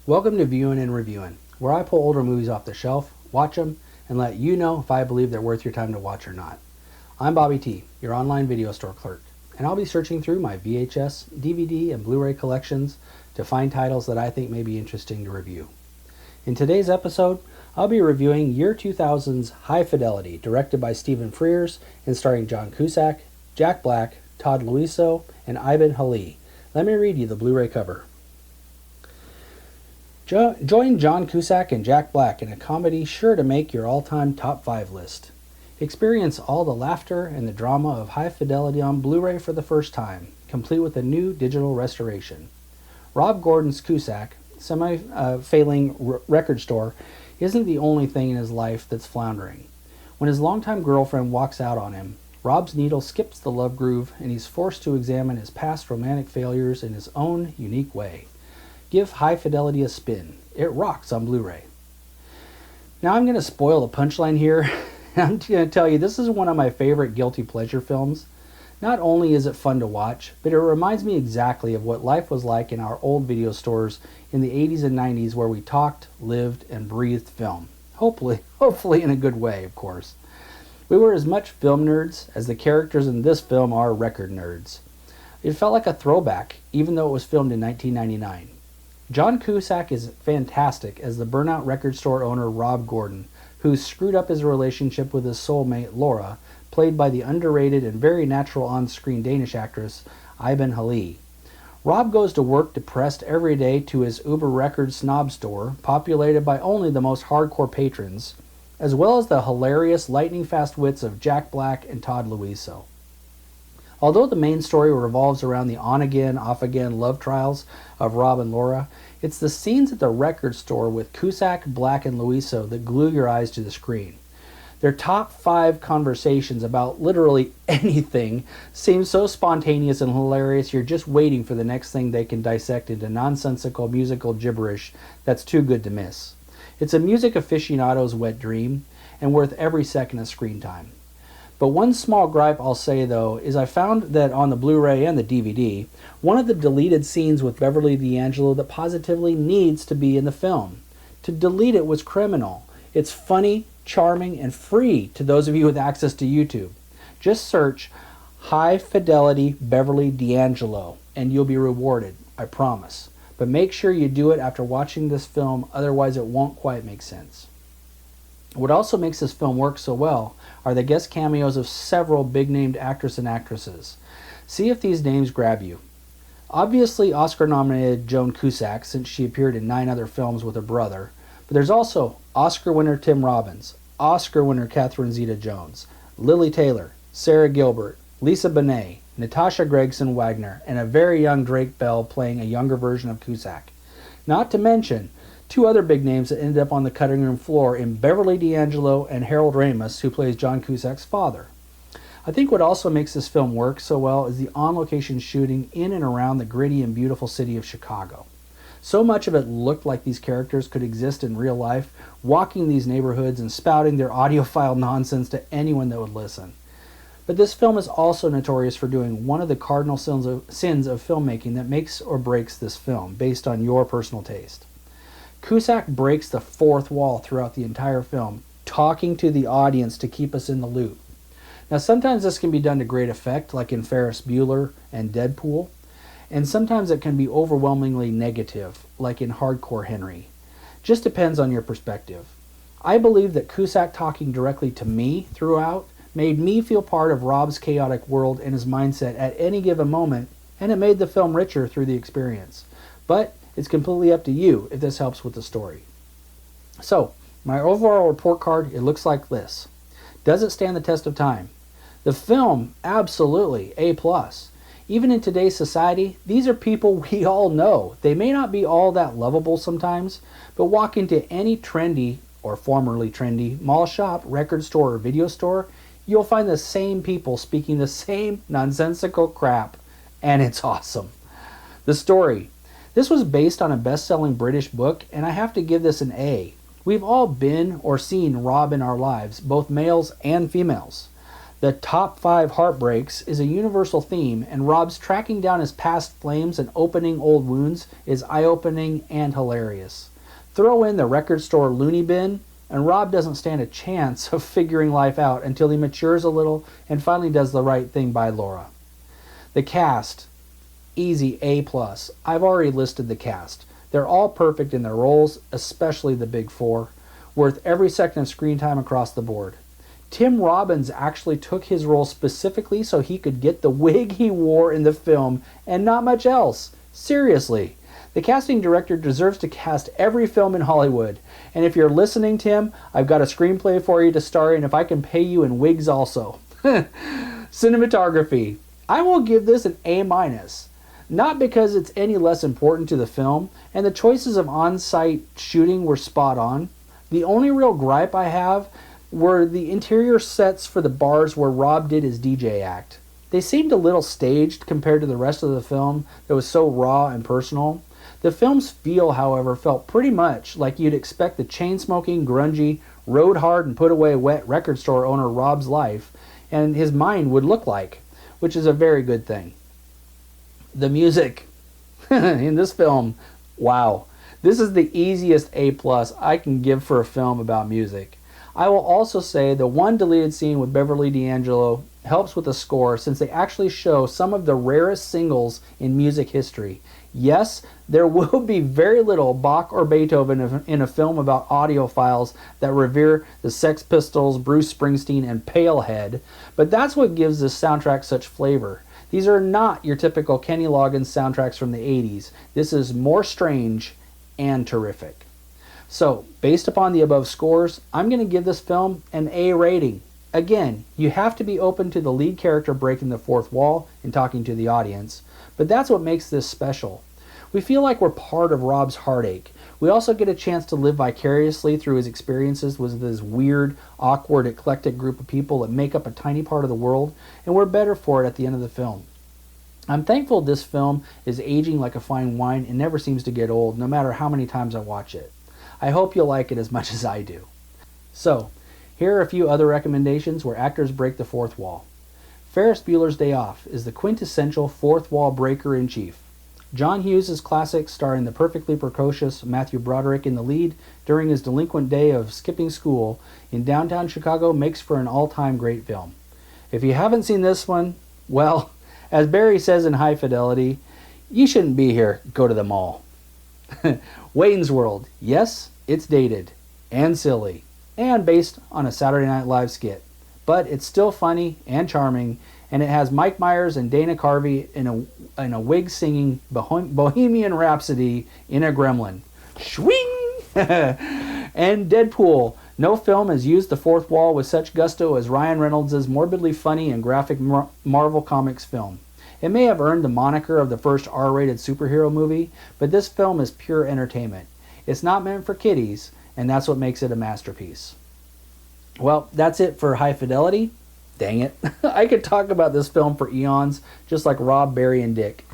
Welcome to Viewing and Reviewing, where I pull older movies off the shelf, watch them, and let you know if I believe they're worth your time to watch or not. I'm Bobby T, your online video store clerk, and I'll be searching through my VHS, DVD, and Blu Ray collections to find titles that I think may be interesting to review. In today's episode, I'll be reviewing year 2000's High Fidelity, directed by Stephen Frears and starring John Cusack, Jack Black, Todd Luiso, and Ivan Halli. Let me read you the Blu Ray cover. Join John Cusack and Jack Black in a comedy sure to make your all-time top 5 list. Experience all the laughter and the drama of High Fidelity on Blu Ray for the first time, complete with a new digital restoration. Rob Gordon's Cusack, semi-failing record store, isn't the only thing in his life that's floundering. When his longtime girlfriend walks out on him, Rob's needle skips the love groove and he's forced to examine his past romantic failures in his own unique way. Give High Fidelity a spin. It rocks on Blu Ray. Now I'm going to spoil the punchline here. I'm going to tell you this is one of my favorite guilty pleasure films. Not only is it fun to watch, but it reminds me exactly of what life was like in our old video stores in the 80s and 90s where we talked, lived, and breathed film. Hopefully in a good way, of course. We were as much film nerds as the characters in this film are record nerds. It felt like a throwback, even though it was filmed in 1999. John Cusack is fantastic as the burnout record store owner Rob Gordon, who screwed up his relationship with his soulmate Laura, played by the underrated and very natural on-screen Danish actress Ivan Halli. Rob goes to work depressed every day to his Uber record snob store, populated by only the most hardcore patrons, as well as the hilarious lightning-fast wits of Jack Black and Todd Luiso. Although the main story revolves around the on-again, off-again love trials of Rob and Laura, it's the scenes at the record store with Cusack, Black, and Luiso that glue your eyes to the screen. Their top 5 conversations about literally anything seem so spontaneous and hilarious you're just waiting for the next thing they can dissect into nonsensical musical gibberish that's too good to miss. It's a music aficionado's wet dream, and worth every second of screen time. But one small gripe I'll say though is I found that on the Blu-ray and the DVD, one of the deleted scenes with Beverly D'Angelo that positively needs to be in the film. To delete it was criminal. It's funny, charming, and free to those of you with access to YouTube. Just search High Fidelity Beverly D'Angelo and you'll be rewarded, I promise. But make sure you do it after watching this film, otherwise it won't quite make sense. What also makes this film work so well are the guest cameos of several big-named actors and actresses. See if these names grab you. Obviously Oscar-nominated Joan Cusack, since she appeared in 9 other films with her brother, but there's also Oscar winner Tim Robbins, Oscar winner Catherine Zeta-Jones, Lily Taylor, Sarah Gilbert, Lisa Bonet, Natasha Gregson Wagner, and a very young Drake Bell playing a younger version of Cusack. Not to mention 2 other big names that ended up on the cutting room floor in Beverly D'Angelo and Harold Ramis, who plays John Cusack's father. I think what also makes this film work so well is the on-location shooting in and around the gritty and beautiful city of Chicago. So much of it looked like these characters could exist in real life, walking these neighborhoods and spouting their audiophile nonsense to anyone that would listen. But this film is also notorious for doing one of the cardinal sins of filmmaking that makes or breaks this film, based on your personal taste. Cusack breaks the 4th wall throughout the entire film, talking to the audience to keep us in the loop. Now sometimes this can be done to great effect, like in Ferris Bueller and Deadpool, and sometimes it can be overwhelmingly negative, like in Hardcore Henry. Just depends on your perspective. I believe that Cusack talking directly to me throughout made me feel part of Rob's chaotic world and his mindset at any given moment, and it made the film richer through the experience. But it's completely up to you if this helps with the story. So, my overall report card, it looks like this. Does it stand the test of time? The film, absolutely, A+. Even in today's society, these are people we all know. They may not be all that lovable sometimes, but walk into any trendy, or formerly trendy, mall shop, record store, or video store, you'll find the same people speaking the same nonsensical crap, and it's awesome. The story. This was based on a best-selling British book, and I have to give this an A. We've all been or seen Rob in our lives, both males and females. The top 5 heartbreaks is a universal theme, and Rob's tracking down his past flames and opening old wounds is eye-opening and hilarious. Throw in the record store loony bin, and Rob doesn't stand a chance of figuring life out until he matures a little and finally does the right thing by Laura. The cast, easy A+. I've already listed the cast. They're all perfect in their roles, especially the big four, worth every second of screen time across the board. Tim Robbins actually took his role specifically so he could get the wig he wore in the film and not much else. Seriously. The casting director deserves to cast every film in Hollywood. And if you're listening, Tim, I've got a screenplay for you to star in if I can pay you in wigs also. Cinematography. I will give this an A-. Not because it's any less important to the film, and the choices of on-site shooting were spot on. The only real gripe I have were the interior sets for the bars where Rob did his DJ act. They seemed a little staged compared to the rest of the film that was so raw and personal. The film's feel, however, felt pretty much like you'd expect the chain-smoking, grungy, rode hard and put away wet record store owner Rob's life and his mind would look like, which is a very good thing. The music in this film, wow. This is the easiest A+ I can give for a film about music. I will also say the one deleted scene with Beverly D'Angelo helps with the score since they actually show some of the rarest singles in music history. Yes, there will be very little Bach or Beethoven in a film about audiophiles that revere the Sex Pistols, Bruce Springsteen, and Palehead, but that's what gives this soundtrack such flavor. These are not your typical Kenny Loggins soundtracks from the 80s. This is more strange and terrific. So, based upon the above scores, I'm going to give this film an A rating. Again, you have to be open to the lead character breaking the fourth wall and talking to the audience, but that's what makes this special. We feel like we're part of Rob's heartache. We also get a chance to live vicariously through his experiences with this weird, awkward, eclectic group of people that make up a tiny part of the world, and we're better for it at the end of the film. I'm thankful this film is aging like a fine wine and never seems to get old, no matter how many times I watch it. I hope you'll like it as much as I do. So, here are a few other recommendations where actors break the fourth wall. Ferris Bueller's Day Off is the quintessential fourth wall breaker in chief. John Hughes' classic starring the perfectly precocious Matthew Broderick in the lead during his delinquent day of skipping school in downtown Chicago makes for an all-time great film. If you haven't seen this one, well, as Barry says in High Fidelity, you shouldn't be here, go to the mall. Wayne's World, yes, it's dated and silly and based on a Saturday Night Live skit, but it's still funny and charming, and it has Mike Myers and Dana Carvey in a wig singing Bohemian Rhapsody in a gremlin. Swing! And Deadpool. No film has used the fourth wall with such gusto as Ryan Reynolds' morbidly funny and graphic Marvel Comics film. It may have earned the moniker of the first R-rated superhero movie, but this film is pure entertainment. It's not meant for kiddies, and that's what makes it a masterpiece. Well, that's it for High Fidelity. Dang it. I could talk about this film for eons, just like Rob, Barry, and Dick.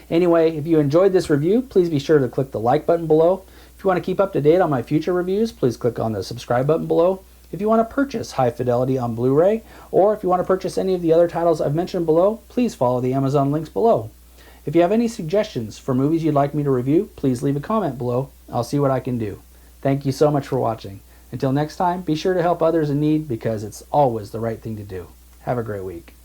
Anyway, if you enjoyed this review, please be sure to click the like button below. If you want to keep up to date on my future reviews, please click on the subscribe button below. If you want to purchase High Fidelity on Blu Ray, or if you want to purchase any of the other titles I've mentioned below, please follow the Amazon links below. If you have any suggestions for movies you'd like me to review, please leave a comment below. I'll see what I can do. Thank you so much for watching. Until next time, be sure to help others in need because it's always the right thing to do. Have a great week.